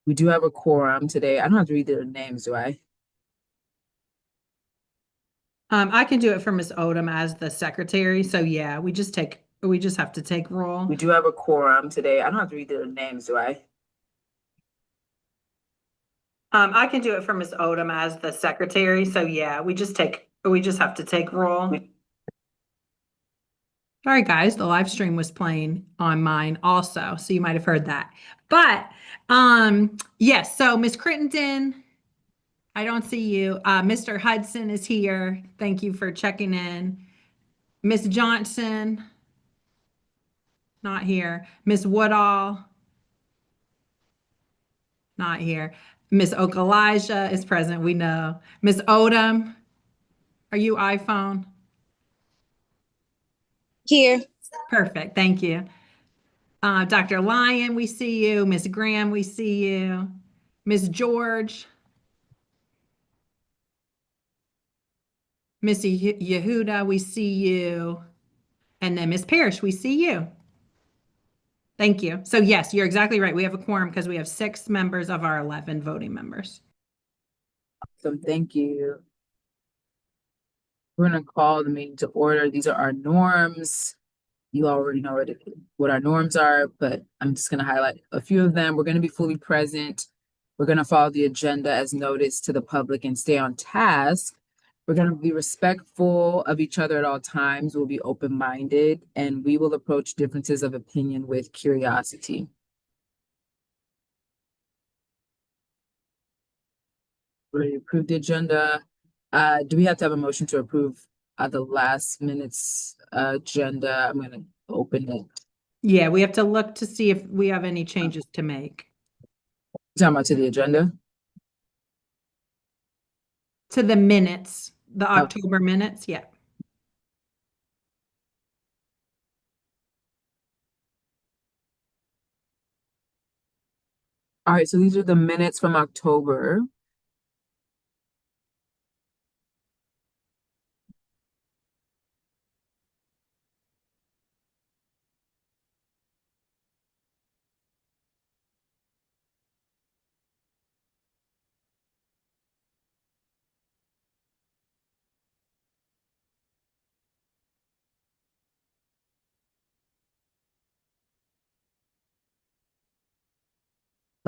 We do have a quorum today. I don't have to read their names, do I? I can do it for Miss Odom as the secretary. So yeah, we just have to take roll. We do have a quorum today. I don't have to read their names, do I? I can do it for Miss Odom as the secretary. So yeah, we just have to take roll. Sorry, guys, the live stream was playing on mine also, so you might have heard that. But yes, so Miss Crittenden, I don't see you. Mr. Hudson is here. Thank you for checking in. Miss Johnson, not here. Miss Woodall, not here. Miss Okelijah is present, we know. Miss Odom, are you iPhone? Here. Perfect, thank you. Dr. Lyon, we see you. Miss Graham, we see you. Miss George, Miss Yehuda, we see you. And then Miss Parrish, we see you. Thank you. So yes, you're exactly right. We have a quorum because we have 6 members of our 11 voting members. So thank you. We're gonna call the meeting to order. These are our norms. You already know what our norms are, but I'm just gonna highlight a few of them. We're gonna be fully present. We're gonna follow the agenda as noticed to the public and stay on task. We're gonna be respectful of each other at all times. We'll be open-minded, and we will approach differences of opinion with curiosity. We approve the agenda. Do we have to have a motion to approve the last minute's agenda? I'm gonna open it. Yeah, we have to look to see if we have any changes to make. Talking about to the agenda? To the minutes, the Oh. October minutes, yeah. All right, so these are the minutes from October.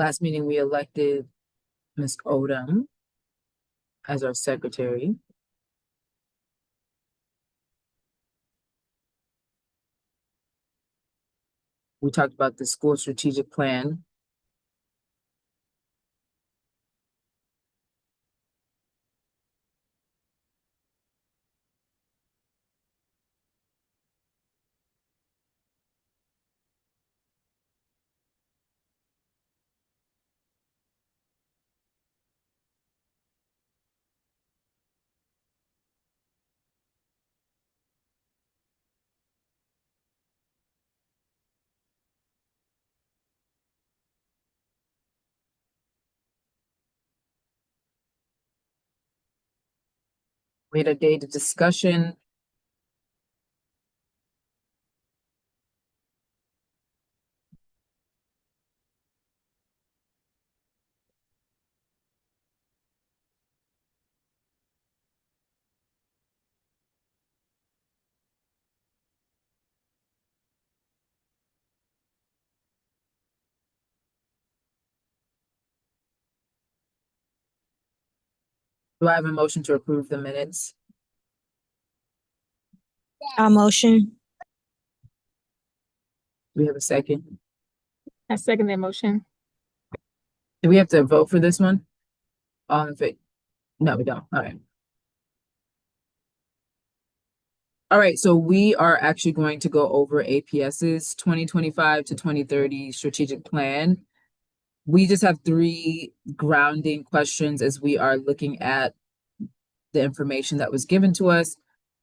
Last meeting, we elected Ms. Odom as our secretary. We talked about the school strategic plan. We had a day of discussion. Do I have a motion to approve the minutes? I'll motion. Do we have a second? I second that motion. Do we have to vote for this one? All in favor? No, we don't. All right. All right, so we are actually going to go over APS's 2025 to 2030 strategic plan. We just have 3 grounding questions as we are looking at the information that was given to us.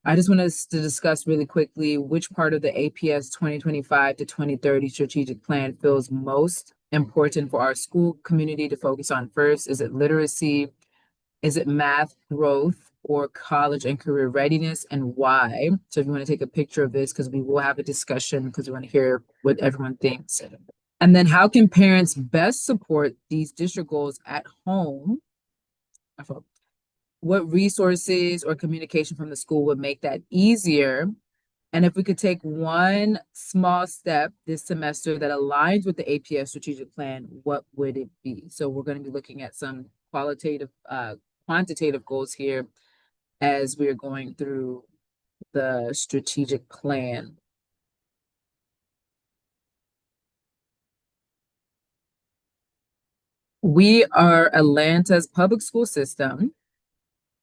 I just want us to discuss really quickly which part of the APS 2025 to 2030 strategic plan feels most important for our school community to focus on first. Is it literacy? Is it math growth or college and career readiness, and why? So if you want to take a picture of this, because we will have a discussion because we want to hear what everyone thinks. And then how can parents best support these district goals at home? What resources or communication from the school would make that easier? And if we could take one small step this semester that aligns with the APS strategic plan, what would it be? So we're going to be looking at some quantitative goals here as we're going through the strategic plan. We are Atlanta's public school system.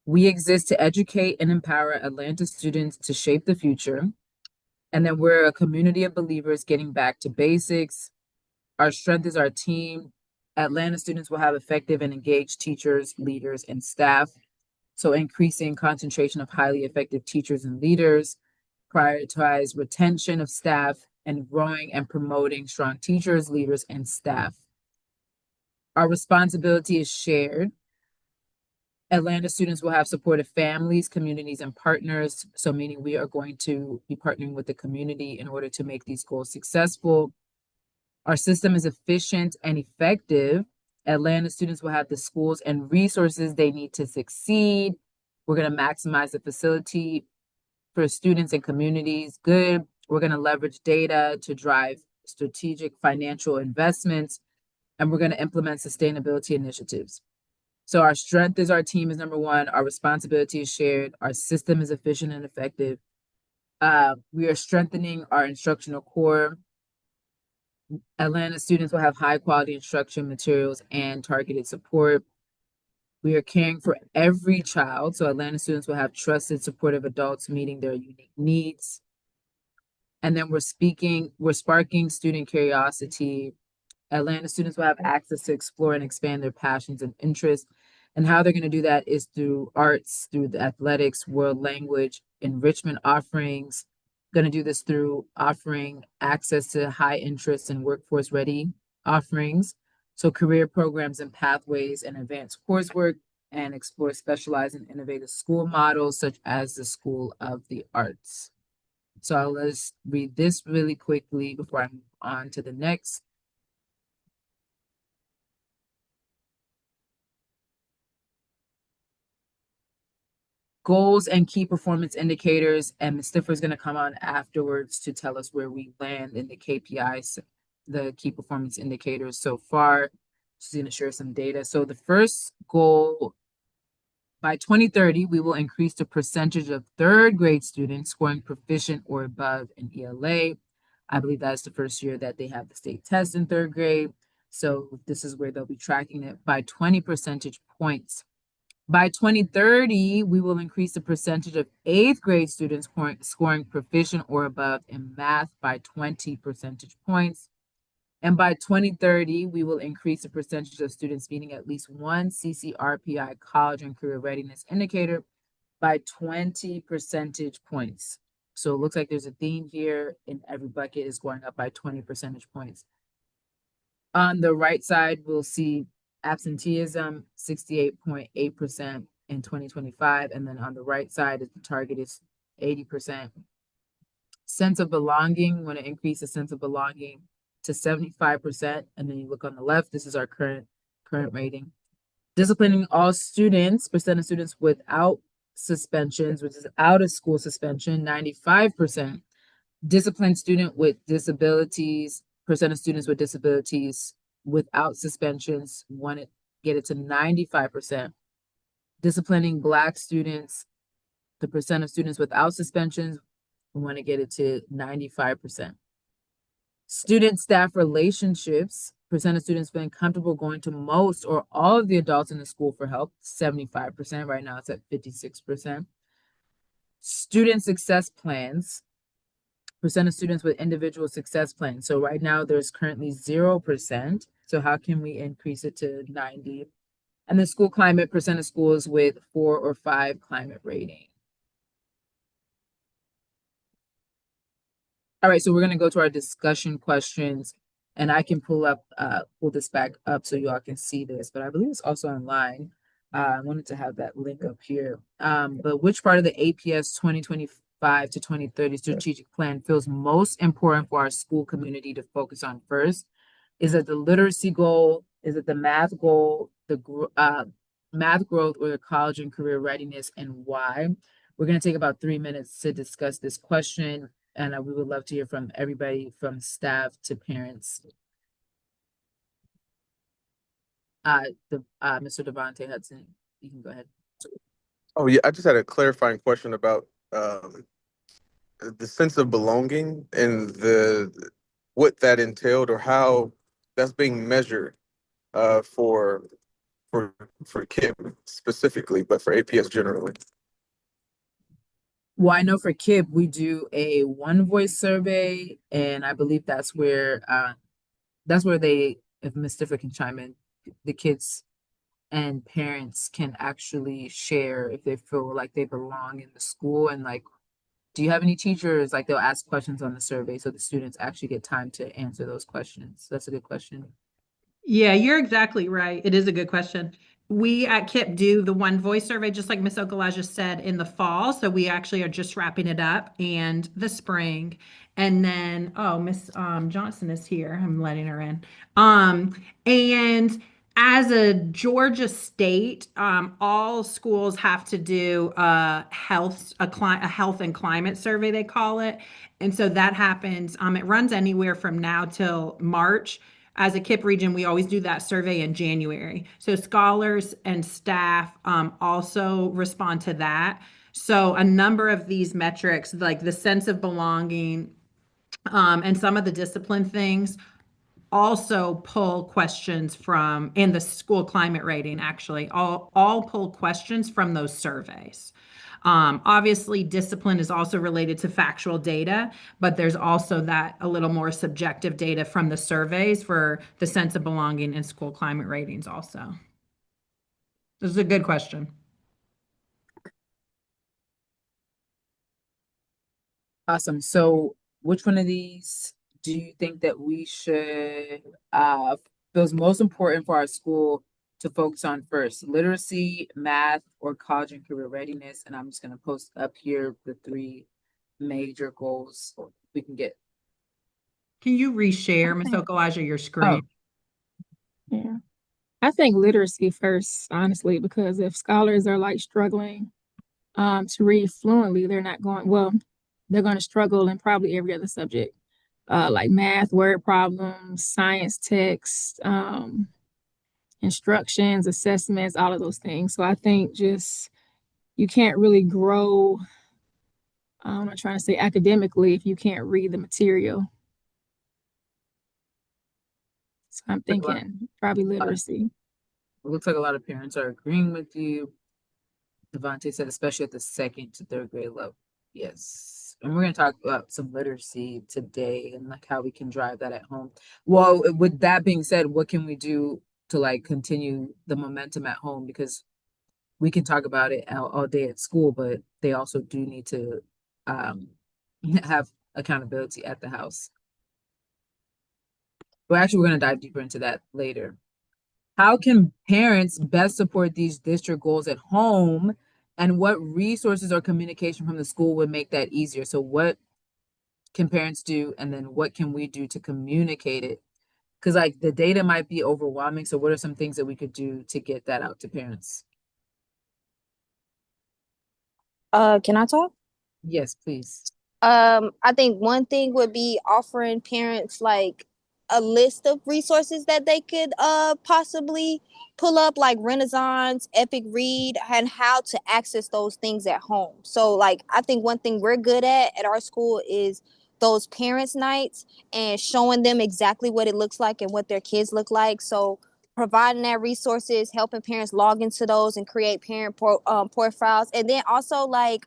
We exist to educate and empower Atlanta students to shape the future. And then we're a community of believers getting back to basics. Our strength is our team. Atlanta students will have effective and engaged teachers, leaders, and staff. So increasing concentration of highly effective teachers and leaders, prioritize retention of staff, and growing and promoting strong teachers, leaders, and staff. Our responsibility is shared. Atlanta students will have supportive families, communities, and partners. So meaning we are going to be partnering with the community in order to make these goals successful. Our system is efficient and effective. Atlanta students will have the schools and resources they need to succeed. We're going to maximize the facility for students and communities. Good. We're going to leverage data to drive strategic financial investments, and we're going to implement sustainability initiatives. So our strength is our team is number one. Our responsibility is shared. Our system is efficient and effective. We are strengthening our instructional core. Atlanta students will have high quality instruction materials and targeted support. We are caring for every child. So Atlanta students will have trusted, supportive adults meeting their unique needs. And then we're sparking student curiosity. Atlanta students will have access to explore and expand their passions and interests. And how they're going to do that is through arts, through the athletics, world language, enrichment offerings. Going to do this through offering access to high interest and workforce ready offerings. So career programs and pathways and advanced coursework, and explore specialized and innovative school models such as the School of the Arts. So let's read this really quickly before I move on to the next. Goals and key performance indicators, and Ms. Stiffer is going to come on afterwards to tell us where we land in the KPIs, the key performance indicators so far. She's going to share some data. So the first goal, by 2030, we will increase the percentage of third grade students scoring proficient or above in ELA. I believe that's the first year that they have the state test in third grade. So this is where they'll be tracking it by 20 percentage points. By 2030, we will increase the percentage of eighth grade students scoring proficient or above in math by 20 percentage points. And by 2030, we will increase the percentage of students meeting at least one CCRPI college and career readiness indicator by 20 percentage points. So it looks like there's a theme here, and every bucket is going up by 20 percentage points. On the right side, we'll see absenteeism, 68.8% in 2025. And then on the right side, the target is 80%. Sense of belonging, we want to increase the sense of belonging to 75%. And then you look on the left, this is our current rating. Disciplining all students, percent of students without suspensions, which is out of school suspension, 95%. Disciplined student with disabilities, percent of students with disabilities without suspensions, want to get it to 95%. Disciplining Black students, the percent of students without suspensions, we want to get it to 95%. Student-staff relationships, percent of students feeling comfortable going to most or all of the adults in the school for help, 75%. Right now it's at 56%. Student success plans, percent of students with individual success plans. So right now there's currently 0%. So how can we increase it to 90? And the school climate, percent of schools with 4 or 5 climate rating. All right, so we're gonna go to our discussion questions, and I can pull this back up so you all can see this, but I believe it's also online. I wanted to have that link up here. But which part of the APS 2025 to 2030 strategic plan feels most important for our school community to focus on first? Is it the literacy goal? Is it the math goal, math growth, or the college and career readiness, and why? We're going to take about 3 minutes to discuss this question, and we would love to hear from everybody from staff to parents. Mr. Devontae Hudson, you can go ahead. Oh yeah, I just had a clarifying question about the sense of belonging and what that entailed, or how that's being measured for KIPP specifically, but for APS generally. Well, I know for KIPP, we do a one voice survey, and I believe that's where they, if Ms. Stifler can chime in, the kids and parents can actually share if they feel like they belong in the school. And like, do you have any teachers, like they'll ask questions on the survey so the students actually get time to answer those questions? That's a good question. Yeah, you're exactly right. It is a good question. We at KIPP do the one voice survey, just like Ms. Okalaja said, in the fall. So we actually are just wrapping it up, and the spring. And then, oh, Miss Johnson is here. I'm letting her in. And as a Georgia state, all schools have to do a health and climate survey, they call it. And so that happens. It runs anywhere from now till March. As a KIPP region, we always do that survey in January. So scholars and staff also respond to that. So a number of these metrics, like the sense of belonging and some of the discipline things, also pull questions from, in the school climate rating, actually, all pull questions from those surveys. Obviously, discipline is also related to factual data, but there's also that a little more subjective data from the surveys for the sense of belonging and school climate ratings also. This is a good question. Awesome. So which one of these do you think that we should feels most important for our school to focus on first? Literacy, math, or college and career readiness? And I'm just gonna post up here the 3 major goals we can get. Can you reshare, Ms. Okalaja, your screen? Yeah. I think literacy first, honestly, because if scholars are like struggling to read fluently, they're going to struggle in probably every other subject. Like math, word problems, science text, instructions, assessments, all of those things. So I think just you can't really grow, I'm not trying to say academically, if you can't read the material. So I'm thinking probably literacy. It looks like a lot of parents are agreeing with you. Devontae said, especially at the 2nd to 3rd grade level. Yes. And we're going to talk about some literacy today and like how we can drive that at home. Well, with that being said, what can we do to like continue the momentum at home? Because we can talk about it all day at school, but they also do need to have accountability at the house. Well, actually, we're going to dive deeper into that later. How can parents best support these district goals at home, and what resources or communication from the school would make that easier? So what can parents do, and then what can we do to communicate it? Because like the data might be overwhelming. So what are some things that we could do to get that out to parents? Can I talk? Yes, please. I think one thing would be offering parents like a list of resources that they could possibly pull up, like Renaissance, Epic Read, and how to access those things at home. So like I think one thing we're good at our school is those parents' nights and showing them exactly what it looks like and what their kids look like. So providing that resources, helping parents log into those and create parent profiles, and then also like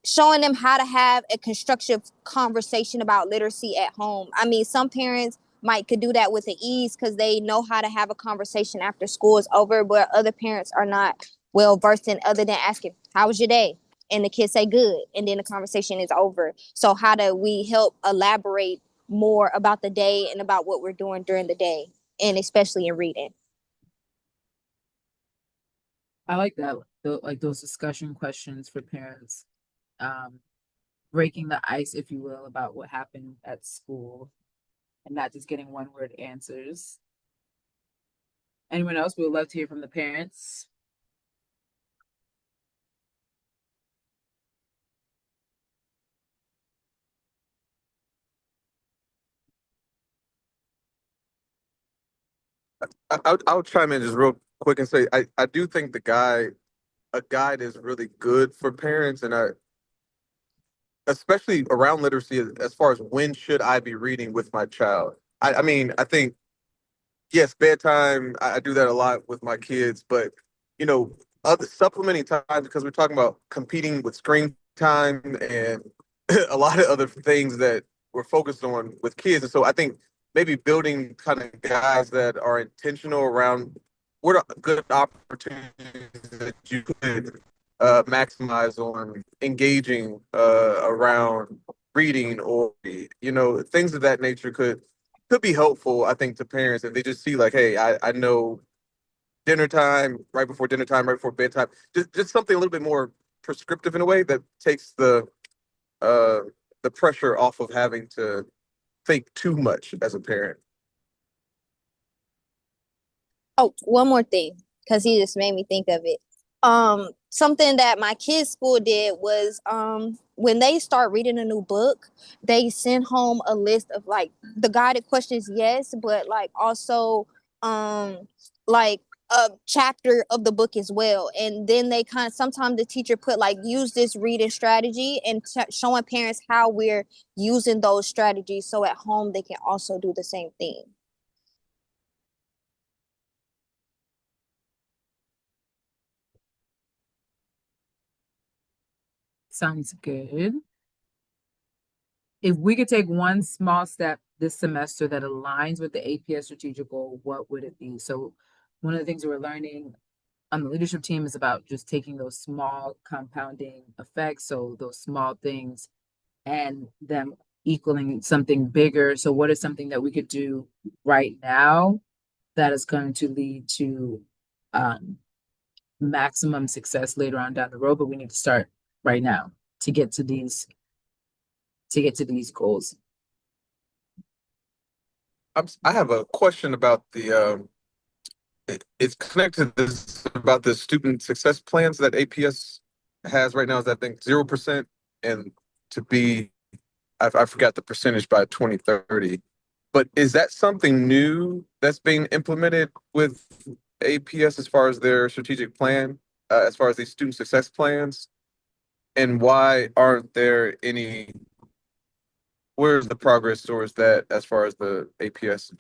showing them how to have a constructive conversation about literacy at home. I mean, some parents could do that with ease because they know how to have a conversation after school is over, but other parents are not well versed in, other than asking, how was your day? And the kids say good, and then the conversation is over. So how do we help elaborate more about the day and about what we're doing during the day, and especially in reading? I like that, like those discussion questions for parents, breaking the ice, if you will, about what happened at school. and not just getting one word answers. Anyone else? We would love to hear from the parents. I'll chime in just real quick and say I do think a guide is really good for parents, and I especially around literacy as far as when should I be reading with my child. I mean, I think yes, bedtime. I do that a lot with my kids, but you know, other supplementing time because we're talking about competing with screen time and a lot of other things that we're focused on with kids. And so I think maybe building kind of guides that are intentional around what are good opportunities that you could maximize on engaging around reading or things of that nature could be helpful, I think, to parents if they just see like, hey, I know dinner time, right before bedtime, just something a little bit more prescriptive in a way that takes uh the pressure off of having to think too much as a parent. Oh, one more thing, because he just made me think of it. Something that my kids' school did was when they start reading a new book, they send home a list of like the guided questions, yes, but like also like a chapter of the book as well. And then they kind of sometimes the teacher put like use this reading strategy and showing parents how we're using those strategies so at home they can also do the same thing. Sounds good. If we could take one small step this semester that aligns with the APS strategic goal, what would it be? So one of the things we're learning on the leadership team is about just taking those small compounding effects. So those small things and them equaling something bigger. So what is something that we could do right now that is going to lead to maximum success later on down the road? But we need to start right now to get to these goals. I have a question about it's connected to this about the student success plans that APS has right now is I think 0% and to be I forgot the percentage by 2030. But is that something new that's being implemented with APS as far as their strategic plan, as far as these student success plans? And why aren't there any, where's the progress towards that as far as the APS?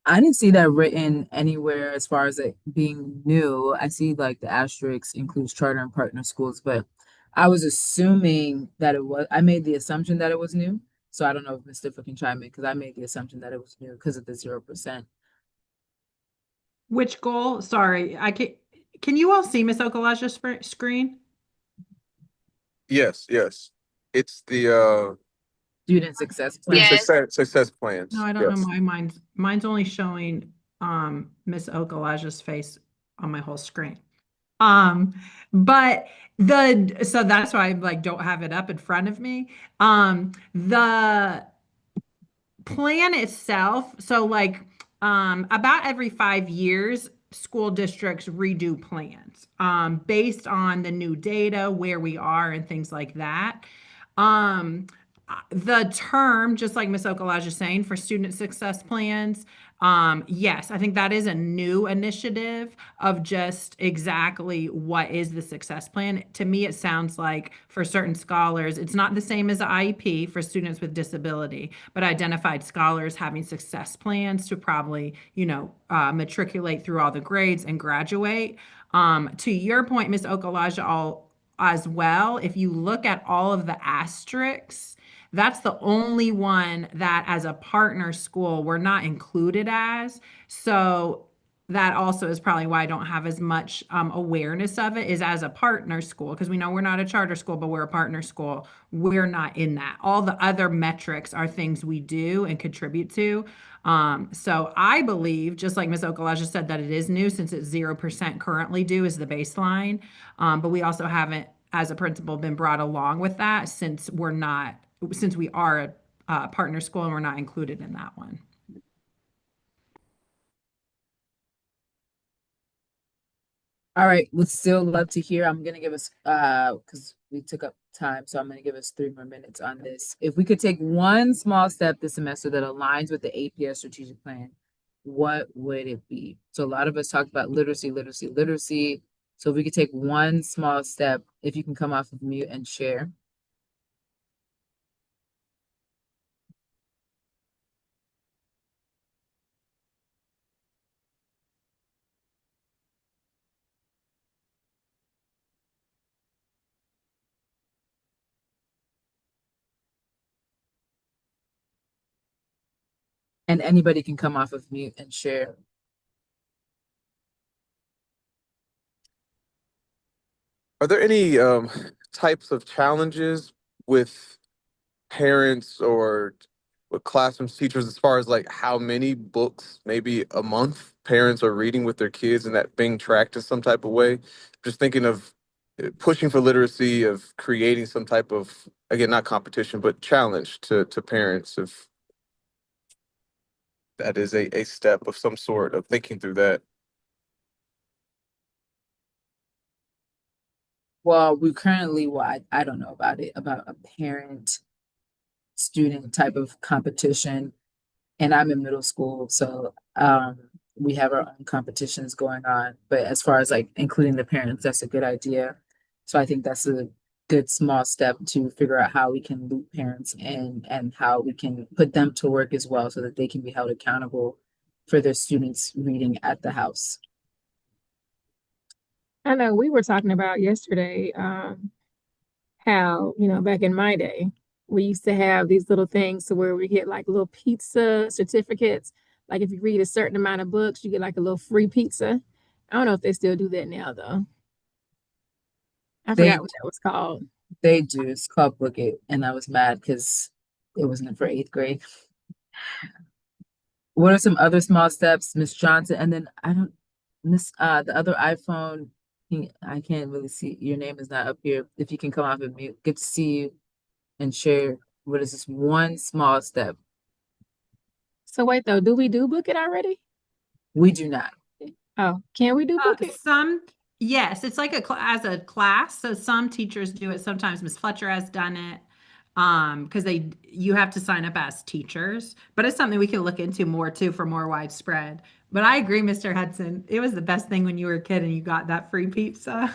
I didn't see that written anywhere as far as it being new. I see like the asterisk includes charter and partner schools, but I was assuming that I made the assumption that it was new. So I don't know if Ms. Stifler can chime in because I made the assumption that it was new because of the 0%. Which goal? Sorry, can you all see Miss Okalaja's screen? Yes, yes. It's the Student success plan. Yes. success plans. No, I don't Yes. know. Mine's only showing Miss Okalaja's face on my whole screen. But so that's why I like don't have it up in front of me. The plan itself, so like about every 5 years, school districts redo plans based on the new data, where we are, and things like that. The term, just like Ms. Okalaja is saying, for student success plans, yes, I think that is a new initiative of just exactly what is the success plan. To me, it sounds like for certain scholars, it's not the same as the IEP for students with disability, but identified scholars having success plans to probably, matriculate through all the grades and graduate. To your point, Ms. Okalaja, as well, if you look at all of the asterisks, that's the only one that as a partner school we're not included as. So that also is probably why I don't have as much awareness of it, is as a partner school, because we know we're not a charter school, but we're a partner school. We're not in that. All the other metrics are things we do and contribute to. So I believe, just like Ms. Okalaja said, that it is new since it's 0% currently due as the baseline. But we also haven't, as a principal, been brought along with that since we're not since we are a partner school and we're not included in that one. All right, would still love to hear. I'm gonna give us because we took up time, so I'm gonna give us 3 more minutes on this. If we could take one small step this semester that aligns with the APS strategic plan, what would it be? So a lot of us talked about literacy, literacy, literacy. So if we could take one small step, if you can come off of mute and share. And anybody can come off of mute and share. Are there any types of challenges with parents or with classrooms, teachers, as far as like how many books maybe a month parents are reading with their kids and that being tracked in some type of way? Just thinking of pushing for literacy, of creating some type of, again, not competition, but challenge to parents, if that is a step of some sort of thinking through that. Well, we currently, I don't know about it, about a parent student type of competition. And I'm in middle school, so we have our own competitions going on. But as far as like including the parents, that's a good idea. So I think that's a good small step to figure out how we can loop parents in and how we can put them to work as well so that they can be held accountable for their students reading at the house. I know we were talking about yesterday, how, back in my day, we used to have these little things to where we get like little pizza certificates. Like if you read a certain amount of books, you get like a little free pizza. I don't know if they still do that now though. I They forgot what that was called. they do. It's called Book It, and I was mad because it wasn't for 8th grade. What are some other small steps, Miss Johnson? And then I don't the other iPhone. I can't really see your name is not up here. If you can come off of mute, good to see you and share what is this one small step. So wait though, do we do Book It already? We do not. Oh, can we do Book It? Yes, it's like as a class. So some teachers do it. Sometimes Miss Fletcher has done it. Because you have to sign up as teachers, but it's something we can look into more too for more widespread. But I agree, Mr. Hudson. It was the best thing when you were a kid and you got that free pizza.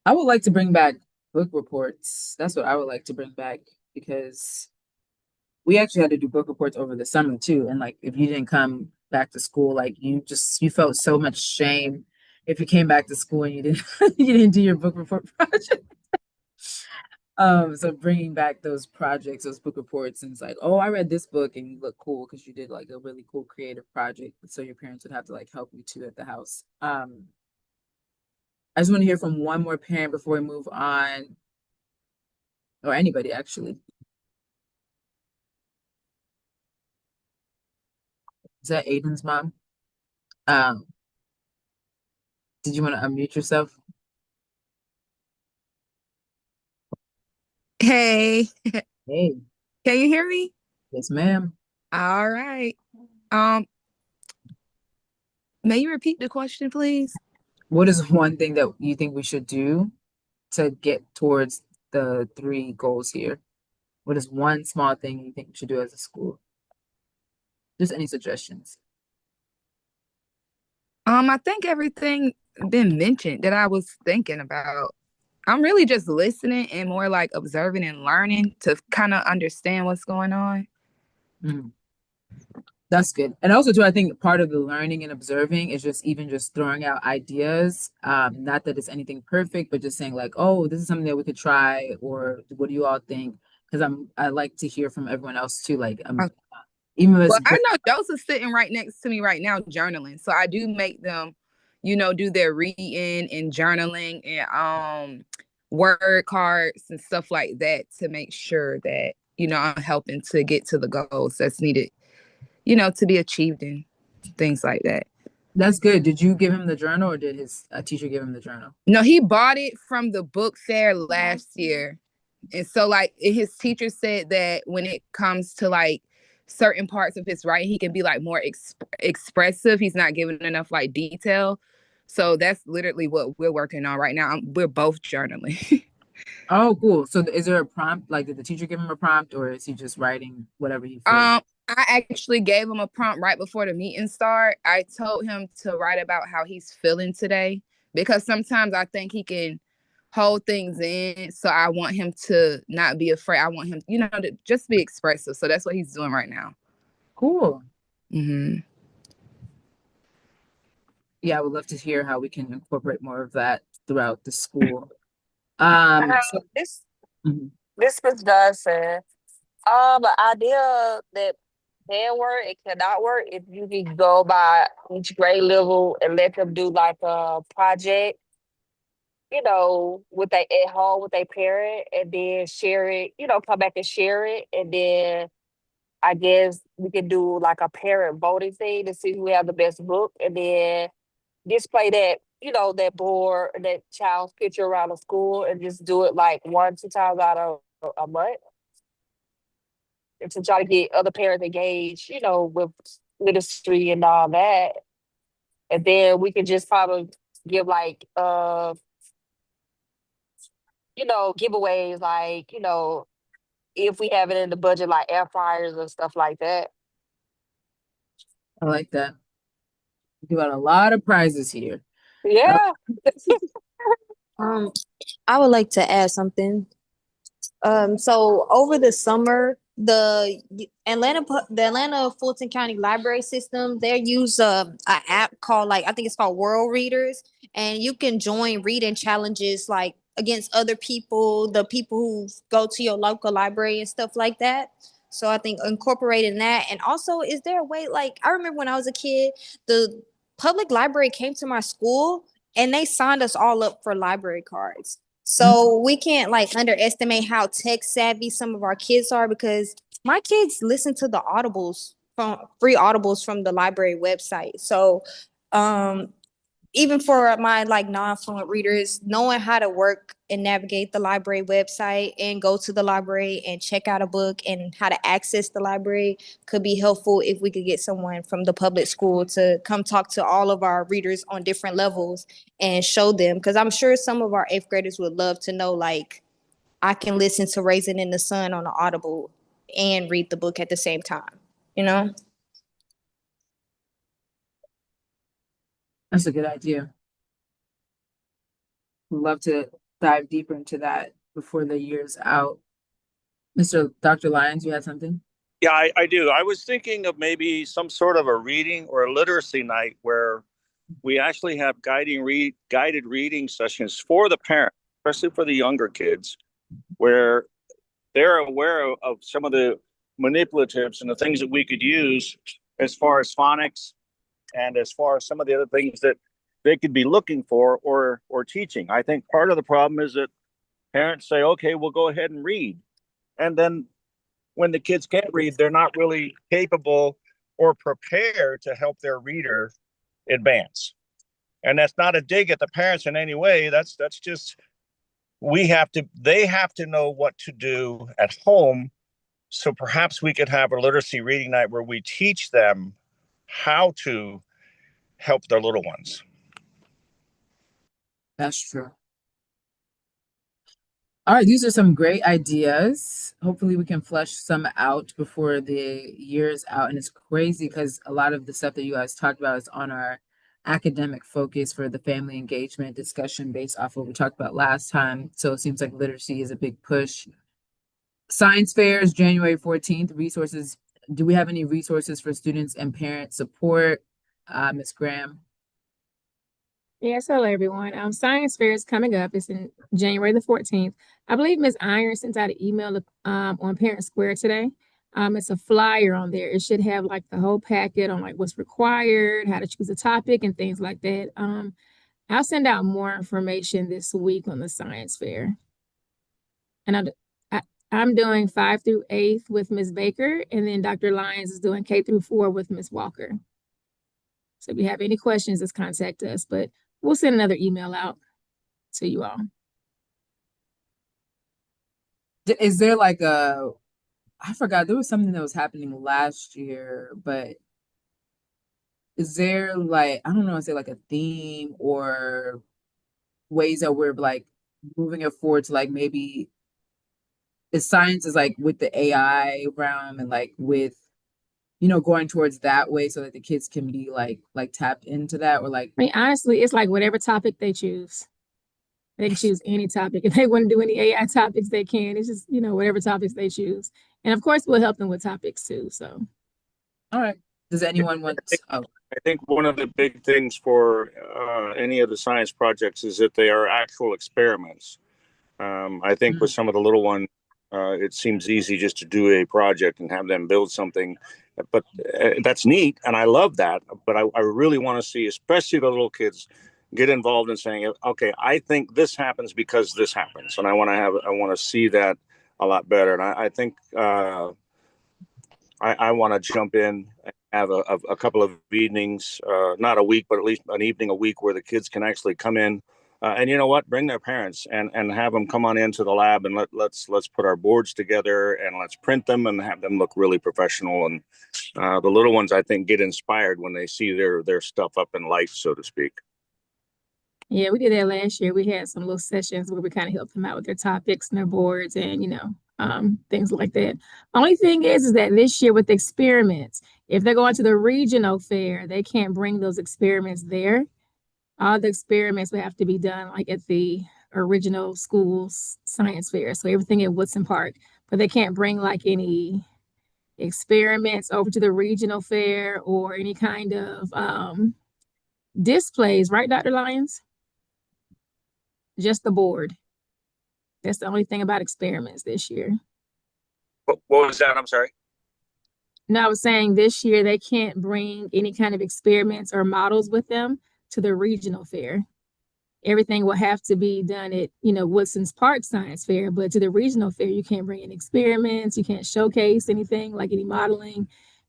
I would like to bring back book reports. That's what I would like to bring back because we actually had to do book reports over the summer too. And like if you didn't come back to school, like you felt so much shame if you came back to school and you didn't you didn't do your book report project. So bringing back those projects, those book reports, and it's like, oh, I read this book and you look cool because you did like a really cool creative project. So your parents would have to like help you too at the house. I just want to hear from one more parent before we move on, or anybody actually. Is that Aiden's mom? Um, did you want to unmute yourself? Hey, Hey, can you hear me? yes, ma'am. All right. Um, may you repeat the question, please? What is one thing that you think we should do to get towards the 3 goals here? What is one small thing you think we should do as a school? Just any suggestions? I think everything been mentioned that I was thinking about. I'm really just listening and more like observing and learning to kind of understand what's going on. Mm, that's good. And also too, I think part of the learning and observing is just even just throwing out ideas. Not that it's anything perfect, but just saying like, oh, this is something that we could try, or what do you all think? Because I like to hear from everyone else too. Like Okay. even if Well, it's I know Joseph's sitting right next to me right now journaling. So I do make them, do their reading and journaling and word cards and stuff like that to make sure that, I'm helping to get to the goals that's needed, to be achieved and things like that. That's good. Did you give him the journal or did his teacher give him the journal? No, he bought it from the book fair last year. And so like his teacher said that when it comes to like certain parts of his writing, he can be like more expressive. He's not giving enough like detail. So that's literally what we're working on right now. We're both journaling. Oh, cool. So is there a prompt? Like, did the teacher give him a prompt or is he just writing whatever he feels? I actually gave him a prompt right before the meeting start. I told him to write about how he's feeling today because sometimes I think he can hold things in. So I want him to not be afraid. I want him, to just be expressive. So that's what he's doing right now. Cool. Mm-hmm. Yeah, I would love to hear how we can incorporate more of that throughout the school. So, This mhm. this was Johnson. The idea that can work, it cannot work if you can go by each grade level and let them do like a project, with they at home with their parent and then share it, come back and share it. And then I guess we can do like a parent voting thing to see who have the best book and then display that, that board, that child's picture around the school and just do it like 1, 2 times out of a month. And to try to get other parents engaged, with literacy and all that. And then we could just probably give like giveaways like, if we have it in the budget like air fryers and stuff like that. I like that. You got a lot of prizes here. Yeah. Um, I would like to add something. So over the summer, the Atlanta Fulton County Library System, they use a app called I think it's called World Readers, and you can join reading challenges like against other people, the people who go to your local library and stuff like that. So I think incorporating that, and also, is there a way like I remember when I was a kid, the public library came to my school and they signed us all up for library cards. So we can't like underestimate how tech savvy some of our kids are because my kids listen to the audibles from free audibles from the library website. So um even for my like non-fluent readers, knowing how to work and navigate the library website and go to the library and check out a book and how to access the library could be helpful if we could get someone from the public school to come talk to all of our readers on different levels and show them. Because I'm sure some of our eighth graders would love to know, like, I can listen to Raisin in the Sun on the Audible and read the book at the same time, you know? That's a good idea. Would love to dive deeper into that before the year's out. Dr. Lyons, you had something? Yeah, I do. I was thinking of maybe some sort of a reading or a literacy night where we actually have guided reading sessions for the parents, especially for the younger kids, where they're aware of some of the manipulatives and the things that we could use as far as phonics and as far as some of the other things that they could be looking for or teaching. I think part of the problem is that parents say, okay, we'll go ahead and read. And then when the kids can't read, they're not really capable or prepared to help their reader advance. And that's not a dig at the parents in any way. That's just they have to know what to do at home. So perhaps we could have a literacy reading night where we teach them how to help their little ones. That's true. All right, these are some great ideas. Hopefully we can flesh some out before the year's out. And it's crazy because a lot of the stuff that you guys talked about is on our academic focus for the family engagement discussion based off what we talked about last time. So it seems like literacy is a big push. Science fairs, January 14th, resources. Do we have any resources for students and parent support? Ms. Graham? Yes, hello everyone. Science fair is coming up. It's in January the 14th. I believe Ms. Iron sent out an email on Parent Square today. It's a flyer on there. It should have like the whole packet on like what's required, how to choose a topic and things like that. I'll send out more information this week on the science fair. And I'm doing 5th through 8th with Ms. Baker, and then Dr. Lyons is doing K through 4 with Ms. Walker. So if you have any questions, just contact us, but we'll send another email out to you all. Is there like I forgot, there was something that was happening last year, but is there like, I don't know, is there like a theme or ways that we're like moving it forward to like maybe if science is like with the AI realm and like with, you know, going towards that way so that the kids can be like tapped into that or like, I mean, honestly, it's like whatever topic they choose. They can choose any topic. If they want to do any AI topics, they can. It's just, you know, whatever topics they choose. And of course, we'll help them with topics too. So, all right. Does anyone want oh, I think one of the big things for any of the science projects is that they are actual experiments. I think with some of the little ones, it seems easy just to do a project and have them build something, but that's neat, and I love that. But I really want to see, especially the little kids, get involved in saying, "Okay, I think this happens because this happens," and I want to see that a lot better. And I think I want to jump in and have a couple of evenings, not a week, but at least an evening a week where the kids can actually come in. And you know what? Bring their parents and have them come on into the lab and let's put our boards together and let's print them and have them look really professional. And the little ones, I think, get inspired when they see their stuff up in life, so to speak. yeah, we did that last year. We had some little sessions where we kind of helped them out with their topics and their boards and, you know, things like that. Only thing is that this year with experiments, if they're going to the regional fair, they can't bring those experiments there. All the experiments would have to be done like at the original school's science fair. So everything at Woodson Park, but they can't bring like any experiments over to the regional fair or any kind of displays, right, Dr. Lyons? Just the board. That's the only thing about experiments this year. What was that? I'm sorry. No, I was saying this year they can't bring any kind of experiments or models with them to the regional fair. Everything will have to be done at, you know, Woodson's Park Science Fair, but to the regional fair, you can't bring in experiments, you can't showcase anything like any modeling,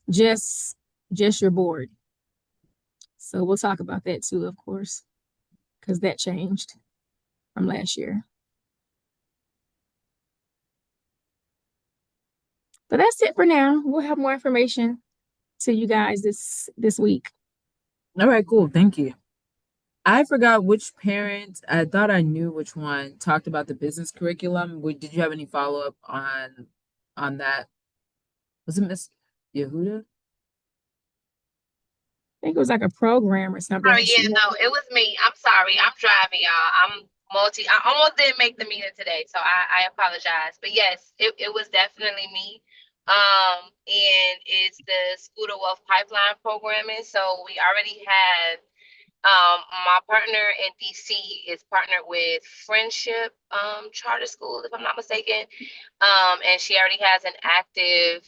just your board. So we'll talk about that too, of course, because that changed from last year. But that's it for now. We'll have more information to you guys this week. all right, cool. Thank you. I forgot which parent, I thought I knew which one talked about the business curriculum. Did you have any follow-up on that? Was it Miss Yehuda? I think it was like a program or something. Oh yeah, no, it was me. I'm sorry. I'm driving, y'all. I almost didn't make the meeting today, so I apologize. But yes, it was definitely me. And it's the School to Wealth Pipeline programming. So we already have my partner in DC is partnered with Friendship Charter School, if I'm not mistaken. And she already has an active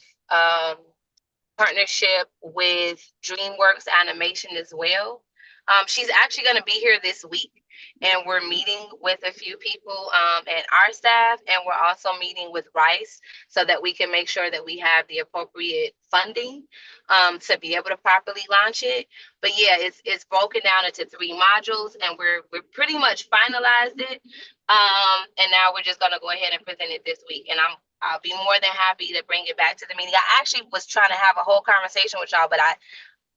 partnership with DreamWorks Animation as well. She's actually going to be here this week, and we're meeting with a few people and our staff, and we're also meeting with Rice so that we can make sure that we have the appropriate funding to be able to properly launch it. But yeah, it's broken down into 3 modules, and we're pretty much finalized it. And now we're just going to go ahead and present it this week, and I'll be more than happy to bring it back to the meeting. I actually was trying to have a whole conversation with y'all, but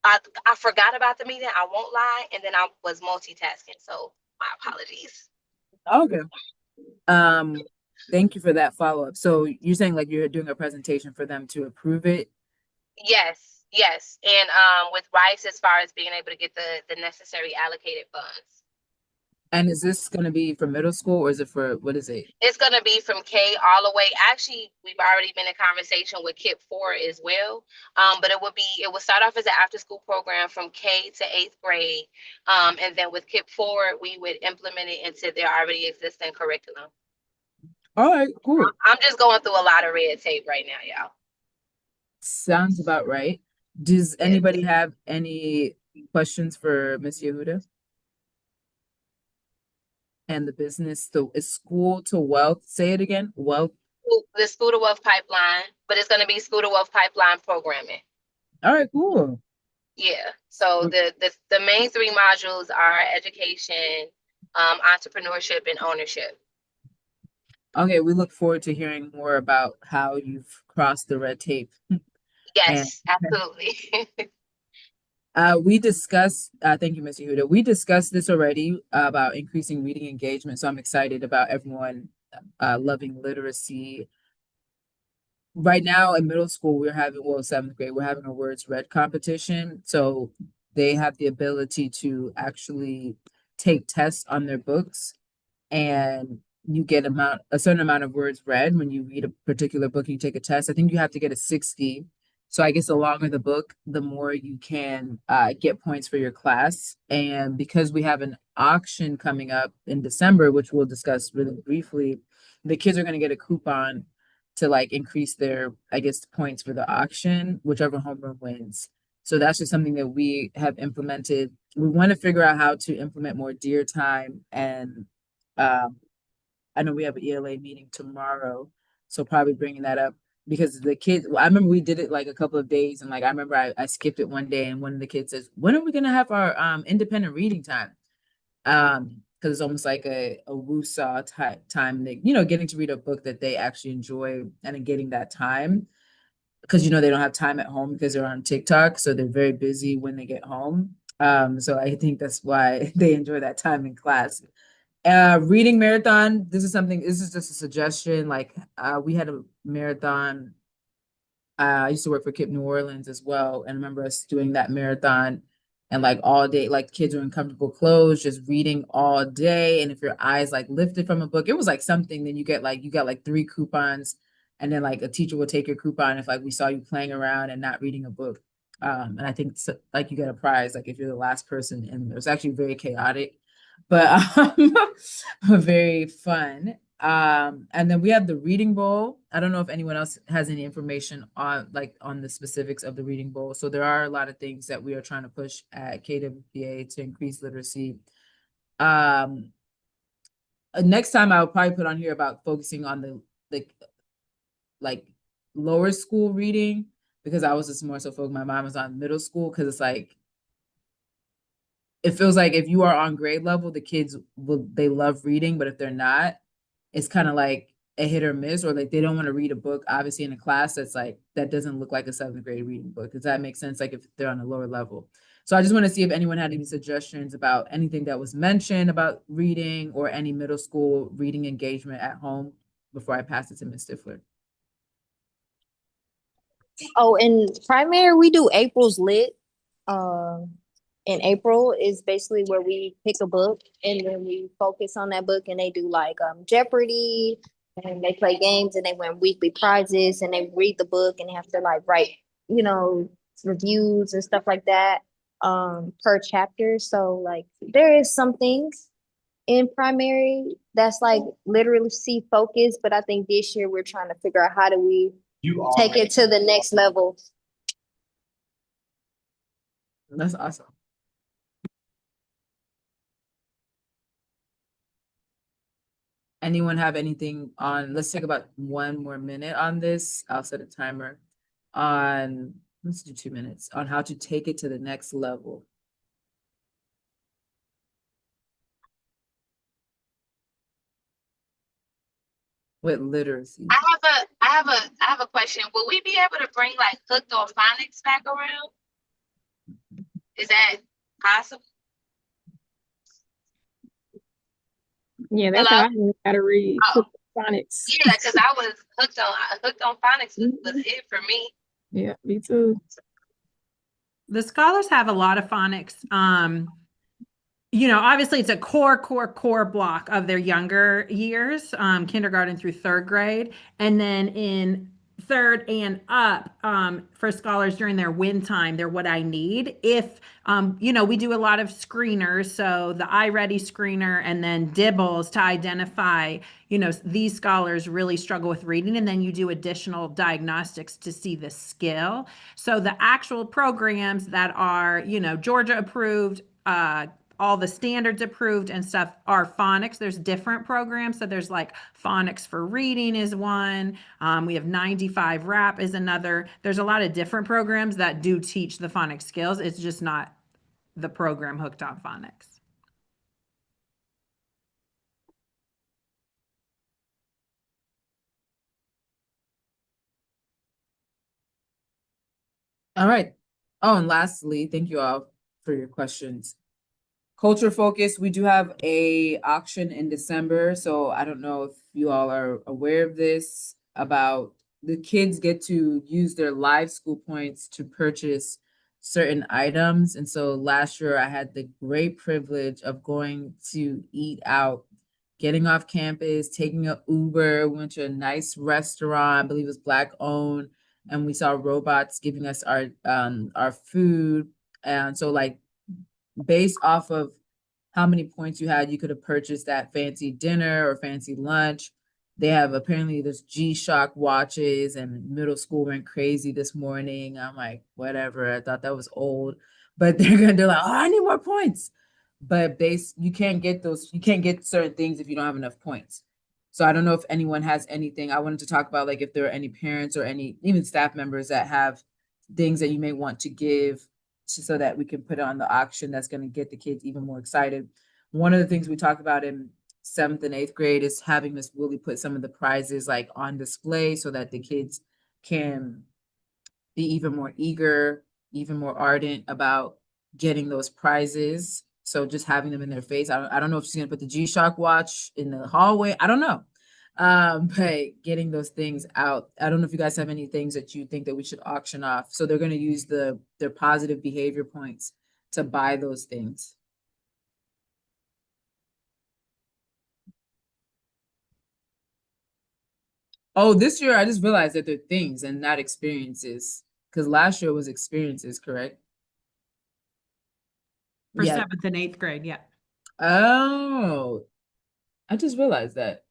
I forgot about the meeting. I won't lie. And then I was multitasking. So my apologies. Okay. Thank you for that follow-up. So you're saying like you're doing a presentation for them to approve it? Yes. And with Rice, as far as being able to get the necessary allocated funds. And is this going to be for middle school or is it for, what is it? It's going to be from K all the way. Actually, we've already been in conversation with KIP 4 as well. But it will start off as an after school program from K to 8th grade. And then with KIP 4, we would implement it into their already existing curriculum. All right, cool. I'm just going through a lot of red tape right now, y'all. Sounds about right. Does anybody have any questions for Miss Yehuda? And the business, is School to Wealth, say it again, Wealth? The School to Wealth Pipeline, but it's going to be School to Wealth Pipeline programming. All right, cool. Yeah. So the main three modules are education, entrepreneurship, and ownership. Okay, we look forward to hearing more about how you've crossed the red tape. And Yes, absolutely. we discussed, thank you, Mr. Huda. We discussed this already about increasing reading engagement. So I'm excited about everyone loving literacy. Right now in middle school, we're having, well, seventh grade, we're having a words read competition. So they have the ability to actually take tests on their books, and you get a certain amount of words read when you read a particular book and you take a test. I think you have to get a 60. So I guess the longer the book, the more you can get points for your class. And because we have an auction coming up in December, which we'll discuss really briefly, the kids are going to get a coupon to like increase their, I guess, points for the auction, whichever homeroom wins. So that's just something that we have implemented. We want to figure out how to implement more dear time, and I know we have an ELA meeting tomorrow, so probably bringing that up because the kids, I remember we did it like a couple of days, and like I remember I skipped it one day, and one of the kids says, "When are we gonna have our independent reading time?" Because it's almost like a woo-saw type time, that, you know, getting to read a book that they actually enjoy and then getting that time. Because you know they don't have time at home because they're on TikTok, so they're very busy when they get home. So I think that's why they enjoy that time in class. Reading marathon. This is just a suggestion. Like, we had a marathon. I used to work for KIPP New Orleans as well, and I remember us doing that marathon, and like all day, like kids were in comfortable clothes, just reading all day. And if your eyes like lifted from a book, it was like something. Then you got like 3 coupons, and then like a teacher would take your coupon if like we saw you playing around and not reading a book. And I think like you get a prize, like if you're the last person, and it was actually very chaotic, but very fun. And then we have the reading bowl. I don't know if anyone else has any information on the specifics of the reading bowl. So there are a lot of things that we are trying to push at KWPA to increase literacy. Next time I'll probably put on here about focusing on the like lower school reading, because I was just more so focused. My mom was on middle school, because it's like, it feels like if you are on grade level, the kids they love reading, but if they're not, it's kind of like a hit or miss, or like they don't want to read a book, obviously, in a class that's like, that doesn't look like a 7th grade reading book. Does that make sense? Like if they're on a lower level. So I just want to see if anyone had any suggestions about anything that was mentioned about reading, or any middle school reading engagement at home, before I pass it to Ms. Stifler. Oh, in primary, we do April's Lit. In April is basically where we pick a book and then we focus on that book, and they do like Jeopardy, and they play games and they win weekly prizes, and they read the book and they have to like write, you know, reviews and stuff like that per chapter. So like there is some things in primary that's like literacy focused, but I think this year we're trying to figure out how do we take it to the next level. That's awesome. Anyone have anything on, let's take about 1 more minute on this. I'll set a timer on, let's do 2 minutes, on how to take it to the next level. With literacy. I have a question. Will we be able to bring like Hooked on Phonics back around? Is that possible? Yeah, that's Hello? how I learned how to read. Oh. Phonics. Yeah, because I was hooked on phonics was it for me. Yeah, me too. The scholars have a lot of phonics. You know, obviously it's a core block of their younger years, kindergarten through 3rd grade. And then in 3rd and up, for scholars during their win time, they're what I need. If, you know, we do a lot of screeners, so the iReady screener and then Dibbles to identify, you know, these scholars really struggle with reading, and then you do additional diagnostics to see the skill. So the actual programs that are, you know, Georgia approved, all the standards approved and stuff are phonics. There's different programs. So there's like phonics for reading is one. We have 95 rap is another. There's a lot of different programs that do teach the phonics skills. It's just not the program Hooked on Phonics. All right. Oh, and lastly, thank you all for your questions. Culture focus, we do have a auction in December, so I don't know if you all are aware of this, about the kids get to use their live school points to purchase certain items. And so last year I had the great privilege of going to eat out, getting off campus, taking an Uber, went to a nice restaurant, I believe it was Black owned, and we saw robots giving us our food. And so like based off of how many points you had, you could have purchased that fancy dinner or fancy lunch. They have apparently there's G-Shock watches, and middle school went crazy this morning. I'm like, whatever. I thought that was old, but they're like, oh, I need more points. But you can't get certain things if you don't have enough points. So I don't know if anyone has anything. I wanted to talk about like if there are any parents or any even staff members that have things that you may want to give so that we can put it on the auction that's going to get the kids even more excited. One of the things we talked about in 7th and 8th grade is having Miss Willie put some of the prizes like on display so that the kids can be even more eager, even more ardent about getting those prizes. So just having them in their face. I don't know if she's gonna put the G-Shock watch in the hallway. I don't know. But getting those things out. I don't know if you guys have any things that you think that we should auction off. So they're gonna use their positive behavior points to buy those things. Oh, this year I just realized that they're things and not experiences. Because last year was experiences, correct? For Yeah. 7th and 8th grade, yeah. Oh, I just realized that.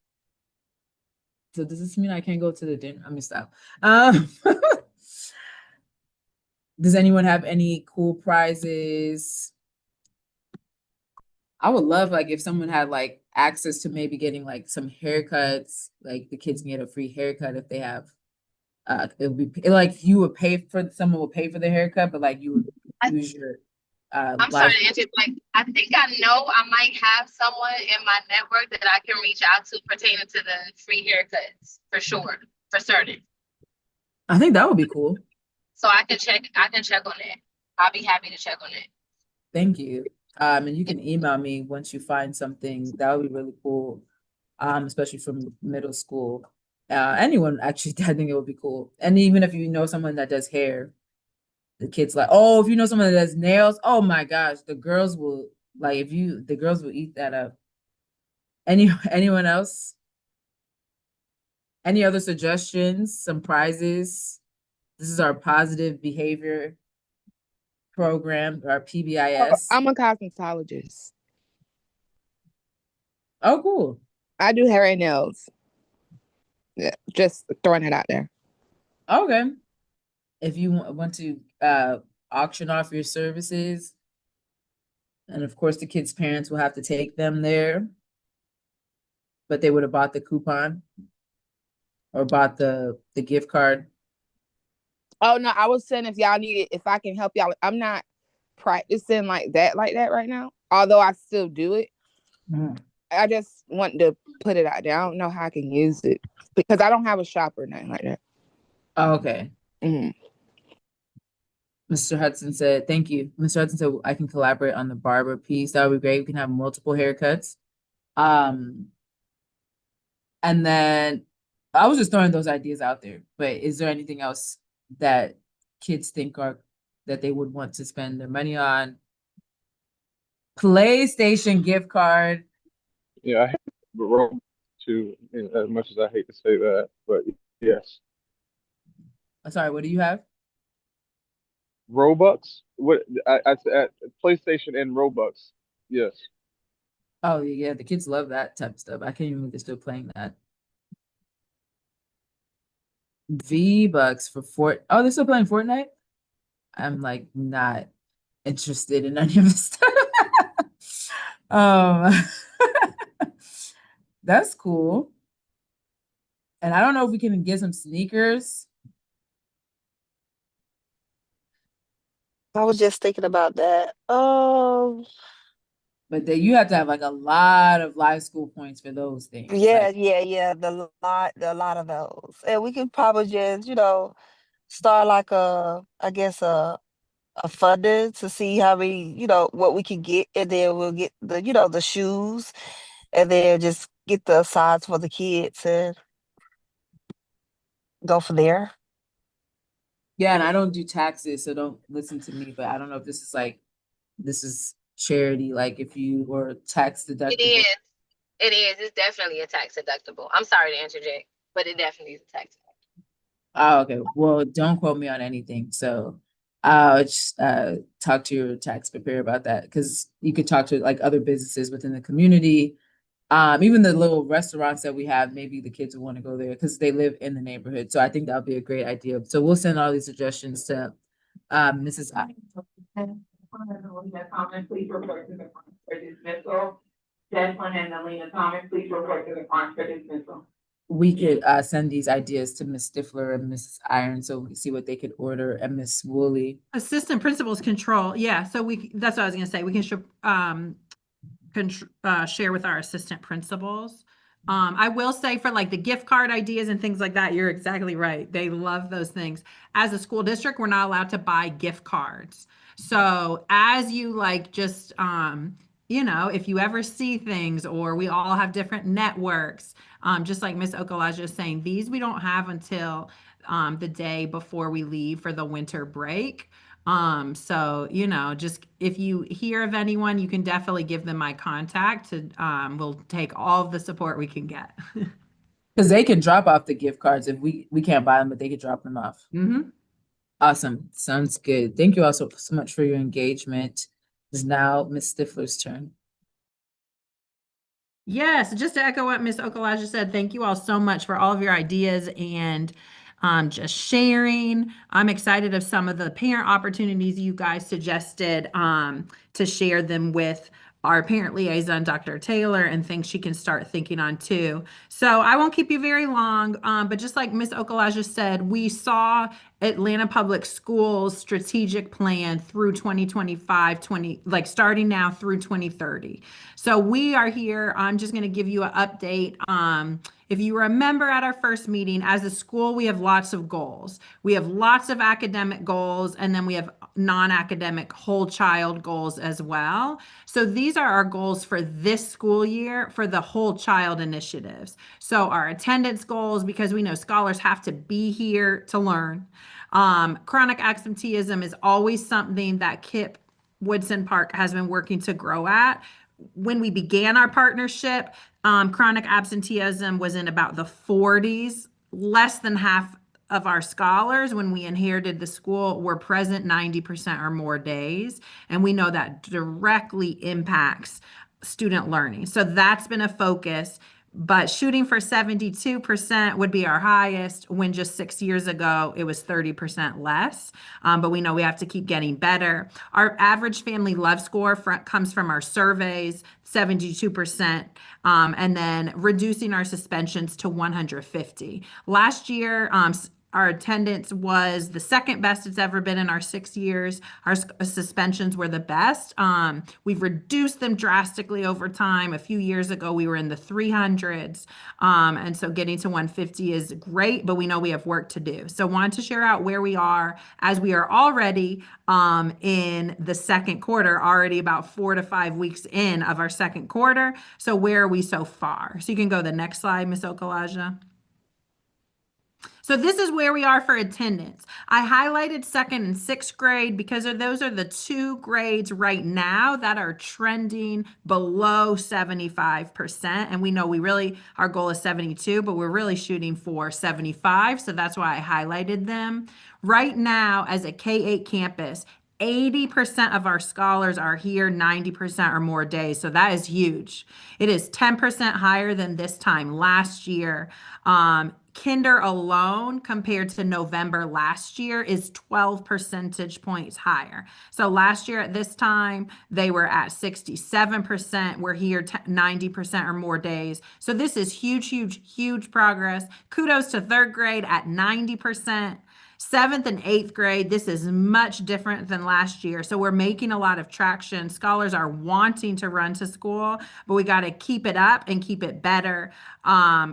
So does this mean I can't go to the dinner? I'm gonna stop. Does anyone have any cool prizes? I would love like if someone had like access to maybe getting like some haircuts, like the kids can get a free haircut if they have. It would be like you would pay for someone would pay for the haircut, but like you would use your. I'm sorry to answer. Like, I think I know I might have someone in my network that I can reach out to pertaining to the free haircuts for sure, for certain. I think that would be cool. So I can check on that. I'll be happy to check on it. Thank you. And you can email me once you find something. That would be really cool. Especially from middle school. Anyone actually, I think it would be cool. And even if you know someone that does hair, the kids like, oh, if you know someone that does nails, oh my gosh, the girls will eat that up. Anyone else? Any other suggestions? Some prizes? This is our positive behavior program, our PBIS. I'm a cosmetologist. Oh, cool. I do hair and nails. Yeah, just throwing it out there. Okay. If you want to auction off your services, and of course the kids' parents will have to take them there, but they would have bought the coupon or bought the gift card. Oh no, I was saying if y'all need it, if I can help y'all. I'm not practicing like that right now. Although I still do it. Mhm. I just want to put it out there. I don't know how I can use it because I don't have a shop or nothing like that. Oh, okay. Mhm. Mr. Hudson said, thank you. Mr. Hudson said, I can collaborate on the barber piece. That would be great. We can have multiple haircuts. And then I was just throwing those ideas out there. But is there anything else that kids think that they would want to spend their money on? PlayStation gift card. Yeah, I hate the Robux too, as much as I hate to say that, but yes. I'm sorry, what do you have? Robux? What I said PlayStation and Robux. Yes. Oh yeah, the kids love that type of stuff. I can't even believe they're still playing that. V-Bucks for oh, they're still playing Fortnite? I'm like not interested in any of this stuff. Um, that's cool. And I don't know if we can get some sneakers. I was just thinking about that. But then you have to have like a lot of live school points for those things. Yeah, Like, yeah. The lot of those. And we could probably just, start like I guess a funding to see how many, what we can get, and then we'll get the shoes, and then just get the size for the kids and go from there. yeah, and I don't do taxes, so don't listen to me, but I don't know if this is charity, like if you were tax It deductible. is. It is. It's definitely a tax deductible. I'm sorry to interject, but it definitely is a tax. Oh, okay. Well, don't quote me on anything. So I'll just talk to your tax preparer about that because you could talk to like other businesses within the community. Even the little restaurants that we have, maybe the kids will want to go there because they live in the neighborhood. So I think that'll be a great idea. So we'll send all these suggestions to Mrs. I. Please report to the front for dismissal. Declan and Alina Thomas, please report to the front for dismissal. We could send these ideas to Miss Stifler and Mrs. Iron so we can see what they could order, and Miss Woolley. Assistant principals control. Yeah. So that's what I was going to say. We can share with our assistant principals. I will say for like the gift card ideas and things like that, you're exactly right. They love those things. As a school district, we're not allowed to buy gift cards. So as you like just, if you ever see things, or we all have different networks, just like Miss Okalaja is saying, these we don't have until the day before we leave for the winter break. So, just if you hear of anyone, you can definitely give them my contact to, we'll take all of the support we can get. Because they can drop off the gift cards if we can't buy them, but they could drop them off. Mm-hmm. Awesome. Sounds good. Thank you all so much for your engagement. It's now Miss Stifler's turn. Yes, just to echo what Ms. Okalaja said, thank you all so much for all of your ideas and just sharing. I'm excited of some of the parent opportunities you guys suggested to share them with our parent liaison, Dr. Taylor, and things she can start thinking on too. So I won't keep you very long, but just like Ms. Okalaja said, we saw Atlanta Public Schools strategic plan through 2025, starting now through 2030. So we are here. I'm just going to give you an update. If you remember at our first meeting, as a school, we have lots of goals. We have lots of academic goals, and then we have non-academic whole child goals as well. So these are our goals for this school year for the whole child initiatives. So our attendance goals, because we know scholars have to be here to learn. Chronic absenteeism is always something that KIPP Woodson Park has been working to grow at. When we began our partnership, chronic absenteeism was in about the 40s. Less than half of our scholars, when we inherited the school, were present 90% or more days. And we know that directly impacts student learning. So that's been a focus. But shooting for 72% would be our highest, when just 6 years ago it was 30% less. But we know we have to keep getting better. Our average family love score comes from our surveys, 72%, and then reducing our suspensions to 150. Last year, our attendance was the second best it's ever been in our 6 years. Our suspensions were the best. We've reduced them drastically over time. A few years ago, we were in the 300s. And so getting to 150 is great, but we know we have work to do. So wanted to share out where we are, as we are already in the second quarter, already about 4 to 5 weeks in of our second quarter. So where are we so far? So you can go to the next slide, Ms. Okalaja. So this is where we are for attendance. I highlighted second and sixth grade because those are the two grades right now that are trending below 75%. And we know our goal is 72, but we're really shooting for 75. So that's why I highlighted them. Right now, as a K-8 campus, 80% of our scholars are here 90% or more days. So that is huge. It is 10% higher than this time last year. kinder alone compared to November last year is 12 percentage points higher. So last year at this time, they were at 67%. We're here 90% or more days. So this is huge, huge, huge progress. Kudos to third grade at 90%. Seventh and eighth grade, this is much different than last year. So we're making a lot of traction. Scholars are wanting to run to school, but we got to keep it up and keep it better,